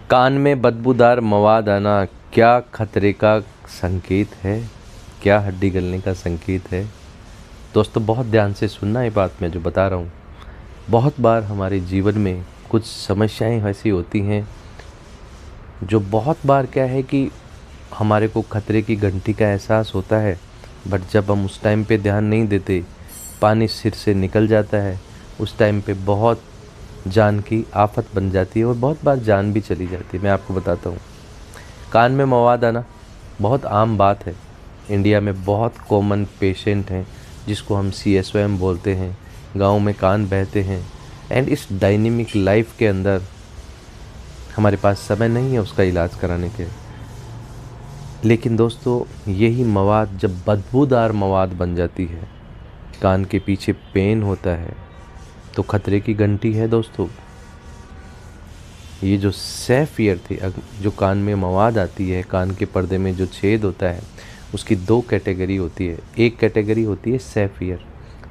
कान में बदबूदार मवाद आना क्या खतरे का संकेत है? क्या हड्डी गलने का संकेत है? दोस्तों बहुत ध्यान से सुनना ये बात मैं जो बता रहा हूँ। बहुत बार हमारे जीवन में कुछ समस्याएं ऐसी होती हैं जो बहुत बार क्या है कि हमारे को खतरे की घंटी का एहसास होता है, बट जब हम उस टाइम पे ध्यान नहीं देते, पानी सिर से निकल जाता है। उस टाइम पे बहुत जान की आफत बन जाती है और बहुत बार जान भी चली जाती है। मैं आपको बताता हूँ, कान में मवाद आना बहुत आम बात है। इंडिया में बहुत कॉमन पेशेंट हैं जिसको हम CSOM बोलते हैं। गाँव में कान बहते हैं एंड इस डायनेमिक लाइफ के अंदर हमारे पास समय नहीं है उसका इलाज कराने के। लेकिन दोस्तों यही मवाद जब बदबूदार मवाद बन जाती है, कान के पीछे पेन होता है, तो खतरे की घंटी है दोस्तों। ये जो सैफियर थी, जो कान में मवाद आती है, कान के पर्दे में जो छेद होता है, उसकी दो कैटेगरी होती है। एक कैटेगरी होती है सैफियर।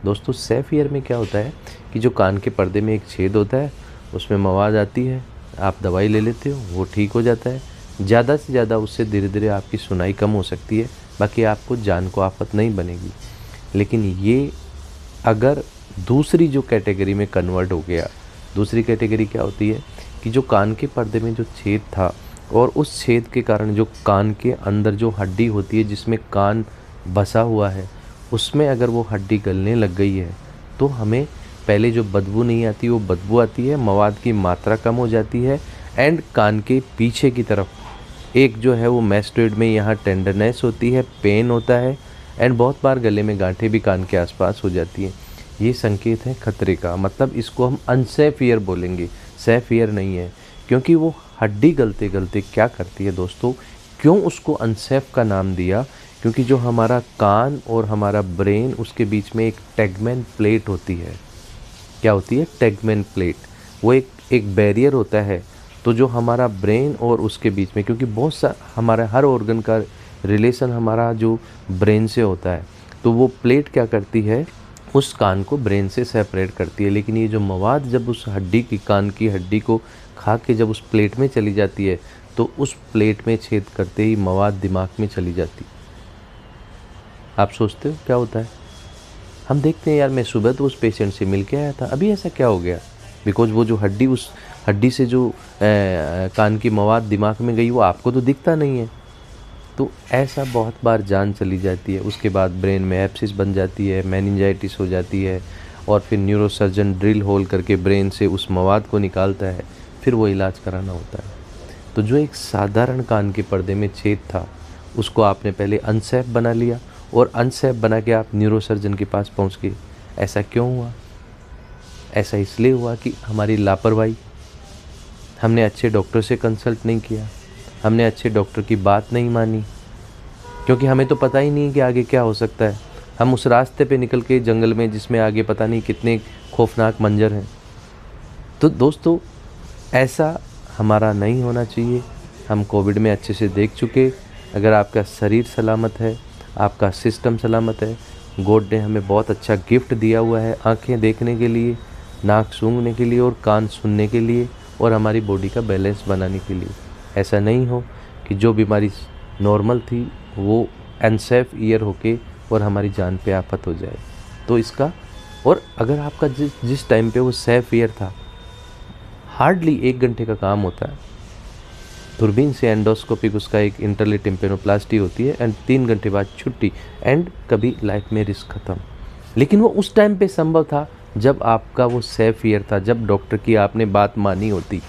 दोस्तों सैफियर में क्या होता है कि जो कान के पर्दे में एक छेद होता है, उसमें मवाद आती है, आप दवाई ले लेते हो, वो ठीक हो जाता है। ज़्यादा से ज़्यादा उससे धीरे धीरे आपकी सुनाई कम हो सकती है, बाकी आपको जान को आफत नहीं बनेगी। लेकिन ये अगर दूसरी जो कैटेगरी में कन्वर्ट हो गया, दूसरी कैटेगरी क्या होती है कि जो कान के पर्दे में जो छेद था और उस छेद के कारण जो कान के अंदर जो हड्डी होती है जिसमें कान बसा हुआ है, उसमें अगर वो हड्डी गलने लग गई है, तो हमें पहले जो बदबू नहीं आती वो बदबू आती है, मवाद की मात्रा कम हो जाती है एंड कान के पीछे की तरफ एक जो है वो मैस्टोइड में यहाँ टेंडरनेस होती है, पेन होता है एंड बहुत बार गले में गांठें भी कान के आसपास हो जाती हैं। ये संकेत है खतरे का। मतलब इसको हम अनसेफ ईयर बोलेंगे, सेफ ईयर नहीं है। क्योंकि वो हड्डी गलते गलते क्या करती है दोस्तों, क्यों उसको अनसेफ का नाम दिया? क्योंकि जो हमारा कान और हमारा ब्रेन, उसके बीच में एक टेगमेन प्लेट होती है। क्या होती है? Tegmen plate. वो एक बैरियर होता है। तो जो हमारा ब्रेन और उसके बीच में, क्योंकि बहुत सा हमारा हर ऑर्गन का रिलेशन हमारा जो ब्रेन से होता है, तो वो प्लेट क्या करती है, उस कान को ब्रेन से सेपरेट करती है। लेकिन ये जो मवाद जब उस हड्डी की, कान की हड्डी को खा के जब उस प्लेट में चली जाती है, तो उस प्लेट में छेद करते ही मवाद दिमाग में चली जाती। आप सोचते हो क्या होता है? हम देखते हैं यार, मैं सुबह तो उस पेशेंट से मिल के आया था, अभी ऐसा क्या हो गया? बिकॉज वो जो हड्डी, उस हड्डी से जो कान की मवाद दिमाग में गई, वो आपको तो दिखता नहीं है। तो ऐसा बहुत बार जान चली जाती है। उसके बाद ब्रेन में एब्सिस बन जाती है, मेनिंजाइटिस हो जाती है और फिर न्यूरोसर्जन ड्रिल होल करके ब्रेन से उस मवाद को निकालता है, फिर वो इलाज कराना होता है। तो जो एक साधारण कान के पर्दे में छेद था, उसको आपने पहले अनसेफ बना लिया और अनसेफ बना के आप न्यूरोसर्जन के पास पहुंच गए। ऐसा क्यों हुआ? ऐसा इसलिए हुआ कि हमारी लापरवाही, हमने अच्छे डॉक्टर से कंसल्ट नहीं किया, हमने अच्छे डॉक्टर की बात नहीं मानी, क्योंकि हमें तो पता ही नहीं कि आगे क्या हो सकता है। हम उस रास्ते पे निकल के जंगल में, जिसमें आगे पता नहीं कितने खौफनाक मंजर हैं। तो दोस्तों ऐसा हमारा नहीं होना चाहिए। हम कोविड में अच्छे से देख चुके। अगर आपका शरीर सलामत है, आपका सिस्टम सलामत है, गॉड ने हमें बहुत अच्छा गिफ्ट दिया हुआ है, आँखें देखने के लिए, नाक सूंघने के लिए और कान सुनने के लिए और हमारी बॉडी का बैलेंस बनाने के लिए। ऐसा नहीं हो कि जो बीमारी नॉर्मल थी वो अनसेफ ईयर होके और हमारी जान पे आफत हो जाए। तो इसका, और अगर आपका जिस टाइम पे वो सेफ ईयर था, हार्डली 1 घंटे का काम होता है। दूरबीन से एंडोस्कोपिक उसका एक इंटरली टिम्पेनोप्लास्टी होती है एंड 3 घंटे बाद छुट्टी एंड कभी लाइफ में रिस्क ख़त्म। लेकिन वो उस टाइम पे संभव था जब आपका वो सेफ ईयर था, जब डॉक्टर की आपने बात मानी होती।